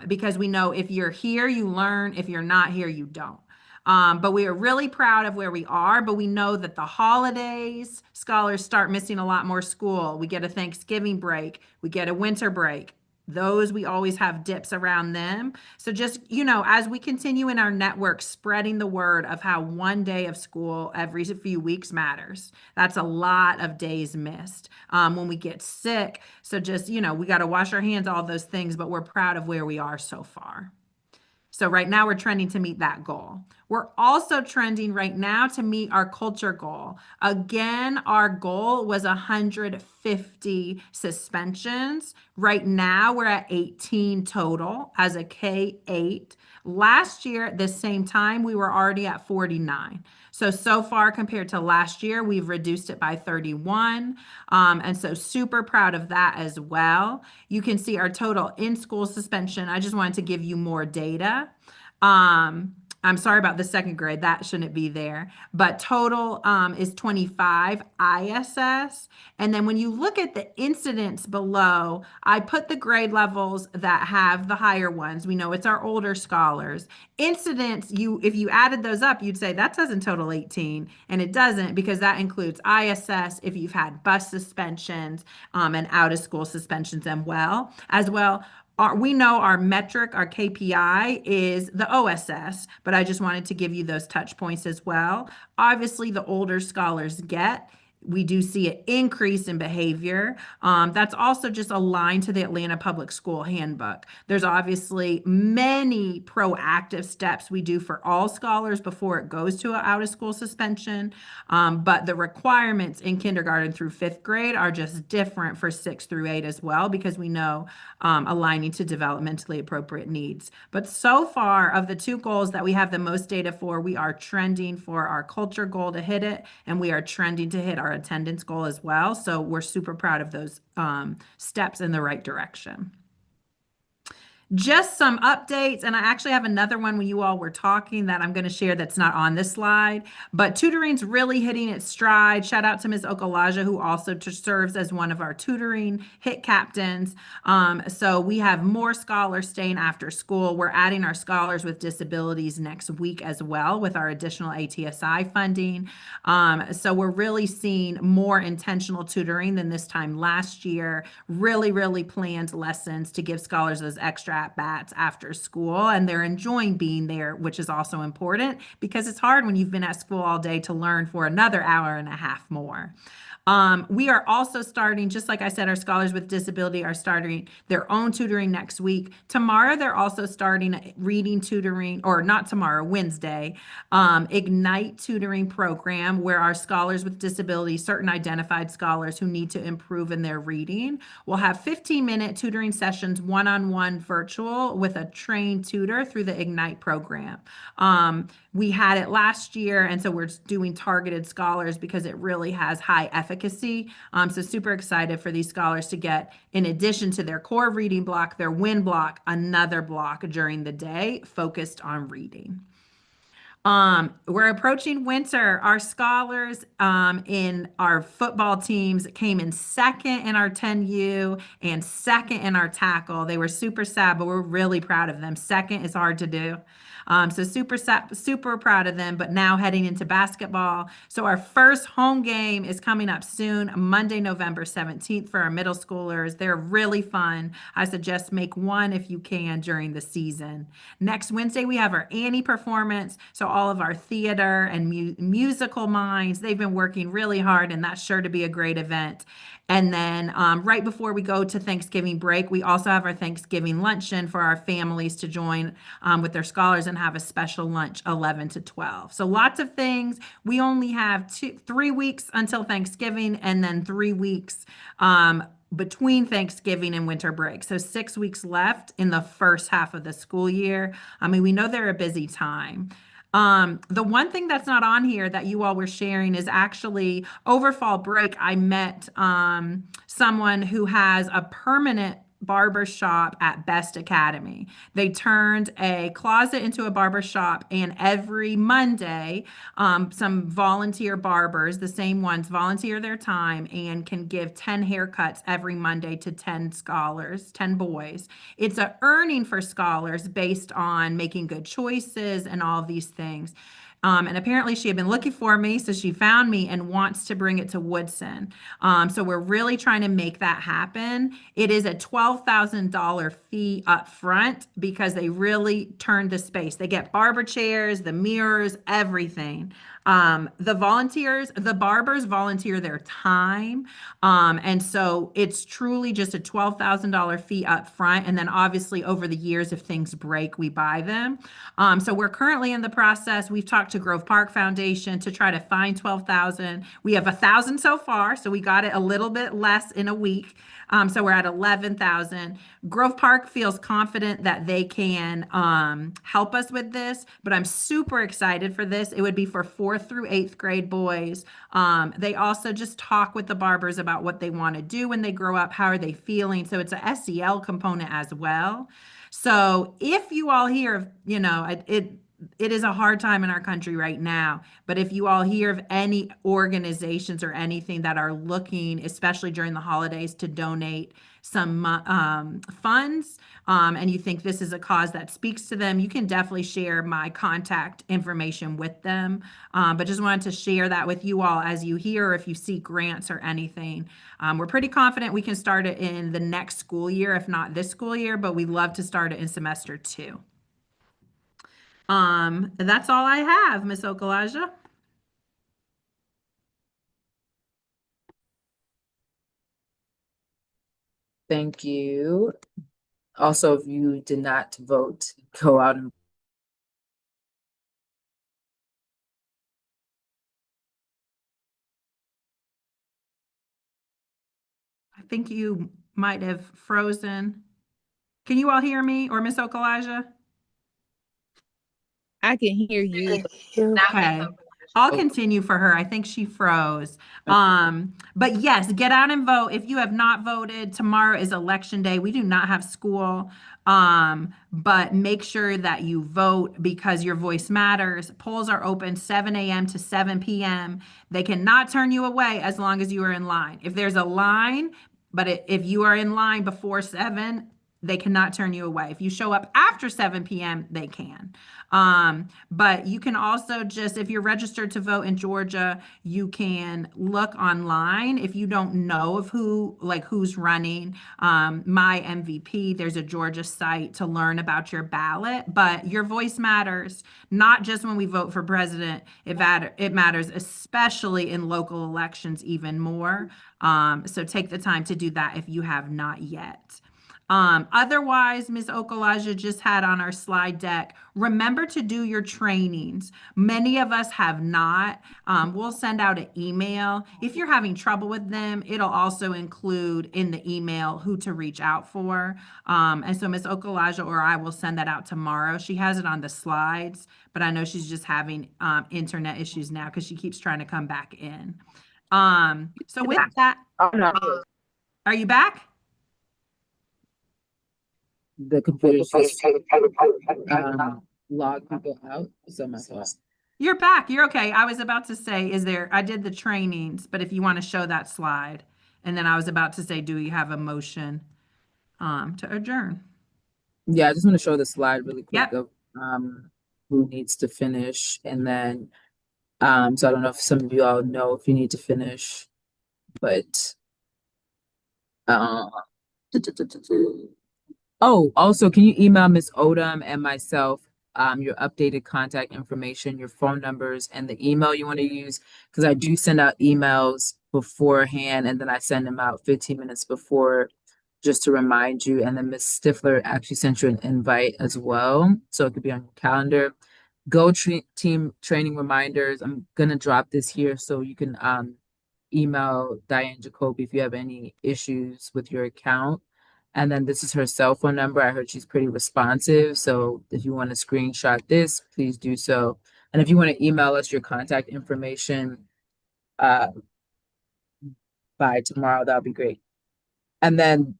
because we know if you're here, you learn. If you're not here, you don't. But we are really proud of where we are, but we know that the holidays, scholars start missing a lot more school. We get a Thanksgiving break. We get a winter break. Those, we always have dips around them. So just, as we continue in our network, spreading the word of how one day of school every few weeks matters. That's a lot of days missed when we get sick. So just, we got to wash our hands, all those things, but we're proud of where we are so far. So right now we're trending to meet that goal. We're also trending right now to meet our culture goal. Again, our goal was 150 suspensions. Right now we're at 18 total as a K-8. Last year at the same time, we were already at 49. So far compared to last year, we've reduced it by 31. And so super proud of that as well. You can see our total in-school suspension. I just wanted to give you more data. I'm sorry about the second grade, that shouldn't be there, but total is 25 ISS. And then when you look at the incidents below, I put the grade levels that have the higher ones. We know it's our older scholars. Incidents, if you added those up, you'd say that doesn't total 18, and it doesn't, because that includes ISS if you've had bus suspensions and out of school suspensions as well. We know our metric, our KPI is the OSS, but I just wanted to give you those touch points as well. Obviously, the older scholars we do see an increase in behavior. That's also just aligned to the Atlanta Public School Handbook. There's obviously many proactive steps we do for all scholars before it goes to an out-of-school suspension, but the requirements in kindergarten through fifth grade are just different for 6 through 8 as well, because we know aligning to developmentally appropriate needs. But so far, of the 2 goals that we have the most data for, we are trending for our culture goal to hit it, and we are trending to hit our attendance goal as well. So we're super proud of those steps in the right direction. Just some updates, and I actually have another one when you all were talking that I'm going to share that's not on this slide, but tutoring's really hitting its stride. Shout out to Ms. Okalaja, who also serves as one of our tutoring HIT captains. So we have more scholars staying after school. We're adding our scholars with disabilities next week as well with our additional ATSI funding. So we're really seeing more intentional tutoring than this time last year. Really, really planned lessons to give scholars those extra at-bats after school, and they're enjoying being there, which is also important because it's hard when you've been at school all day to learn for another hour and a half more. We are also starting, just like I said, our scholars with disability are starting their own tutoring next week. Tomorrow, they're also starting reading tutoring, or not tomorrow, Wednesday, Ignite tutoring program, where our scholars with disabilities, certain identified scholars who need to improve in their reading, will have 15-minute tutoring sessions, one-on-one virtual with a trained tutor through the Ignite program. We had it last year, and so we're doing targeted scholars because it really has high efficacy. So super excited for these scholars to get, in addition to their core reading block, their win block, another block during the day focused on reading. We're approaching winter. Our scholars in our football teams came in second in our 10U and second in our tackle. They were super sad, but we're really proud of them. Second is hard to do. So super proud of them, but now heading into basketball. So our first home game is coming up soon, Monday, November 17th for our middle schoolers. They're really fun. I suggest make one if you can during the season. Next Wednesday, we have our Annie performance. So all of our theater and musical minds, they've been working really hard, and that's sure to be a great event. And then right before we go to Thanksgiving break, we also have our Thanksgiving luncheon for our families to join with their scholars and have a special lunch 11 to 12. So lots of things. We only have 3 weeks until Thanksgiving, and then 3 weeks between Thanksgiving and winter break. So 6 weeks left in the first half of the school year. I mean, we know they're a busy time. The one thing that's not on here that you all were sharing is actually over fall break, I met someone who has a permanent barber shop at Best Academy. They turned a closet into a barber shop, and every Monday, some volunteer barbers, the same ones, volunteer their time and can give 10 haircuts every Monday to 10 scholars, 10 boys. It's a earning for scholars based on making good choices and all of these things. And apparently she had been looking for me, so she found me and wants to bring it to Woodson. So we're really trying to make that happen. It is a $12,000 fee up front because they really turned the space. They get barber chairs, the mirrors, everything. The barbers volunteer their time. And so it's truly just a $12,000 fee up front. And then obviously over the years, if things break, we buy them. So we're currently in the process. We've talked to Grove Park Foundation to try to find 12,000. We have 1,000 so far. So we got it a little bit less in a week. So we're at 11,000. Grove Park feels confident that they can help us with this, but I'm super excited for this. It would be for 4th through 8th grade boys. They also just talk with the barbers about what they want to do when they grow up. How are they feeling? So it's a SEL component as well. So if you all hear, you know, it is a hard time in our country right now, but if you all hear of any organizations or anything that are looking, especially during the holidays, to donate some funds, and you think this is a cause that speaks to them, you can definitely share my contact information with them. But just wanted to share that with you all as you hear, or if you see grants or anything. We're pretty confident we can start it in the next school year, if not this school year, but we'd love to start it in semester 2. That's all I have, Miss Okalaja. Thank you. Also, if you did not vote, go out and I think you might have frozen. Can you all hear me, or Miss Okalaja? I can hear you. Okay. I'll continue for her. I think she froze. But yes, get out and vote. If you have not voted, tomorrow is election day. We do not have school. But make sure that you vote because your voice matters. Polls are open 7 a.m. to 7 p.m. They cannot turn you away as long as you are in line. If there's a line, but if you are in line before 7, they cannot turn you away. If you show up after 7 p.m., they can. But you can also just, if you're registered to vote in Georgia, you can look online. If you don't know of who's running, My MVP, there's a Georgia site to learn about your ballot, but your voice matters, not just when we vote for president. It matters, especially in local elections, even more. So take the time to do that if you have not yet. Otherwise, Ms. Okalaja just had on our slide deck, remember to do your trainings. Many of us have not. We'll send out an email. If you're having trouble with them, it'll also include in the email who to reach out for. And so Ms. Okalaja or I will send that out tomorrow. She has it on the slides, but I know she's just having internet issues now because she keeps trying to come back in. So with that, are you back? the computer just log people out. So my fault. You're back. You're okay. I was about to say, I did the trainings, but if you want to show that slide, and then I was about to say, do you have a motion to adjourn? Yeah, I just want to show the slide really quick Yep. of who needs to finish, and then so I don't know if some of you all know if you need to finish, but oh, also, can you email Ms. Odom and myself your updated contact information, your phone numbers, and the email you want to use? Because I do send out emails beforehand, and then I send them out 15 minutes before just to remind you. And then Ms. Stifler actually sent you an invite as well, so it could be on your calendar. Team training reminders. I'm gonna drop this here so you can email Diane Jacoby if you have any issues with your account. And then this is her cell phone number. I heard she's pretty responsive. So if you want to screenshot this, please do so. And if you want to email us your contact information by tomorrow, that'll be great. And then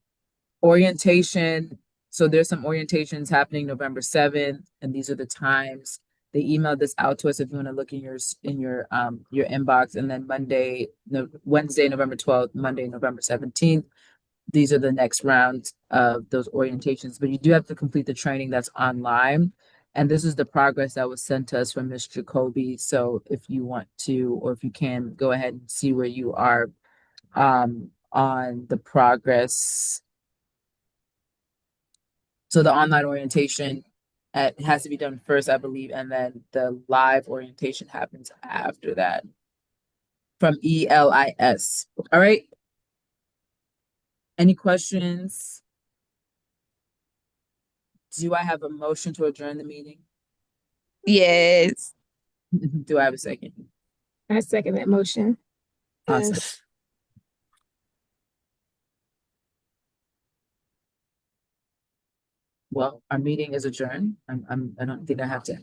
orientation. So there's some orientations happening November 7th, and these are the times. They emailed this out to us if you want to look in your inbox. And then Wednesday, November 12th, Monday, November 17th. These are the next rounds of those orientations, but you do have to complete the training that's online. And this is the progress that was sent to us from Ms. Jacoby. So if you want to, or if you can, go ahead and see where you are on the progress. So the online orientation has to be done first, I believe, and then the live orientation happens after that from ELIS. All right. Any questions? Do I have a motion to adjourn the meeting? Yes. Do I have a second? I second that motion. Awesome. Yes. Well, our meeting is adjourned. I don't think I have to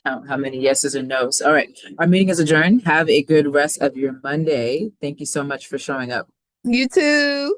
count how many yeses and nos. All right. Our meeting is adjourned. Have a good rest of your Monday. Thank you so much for showing up. You too.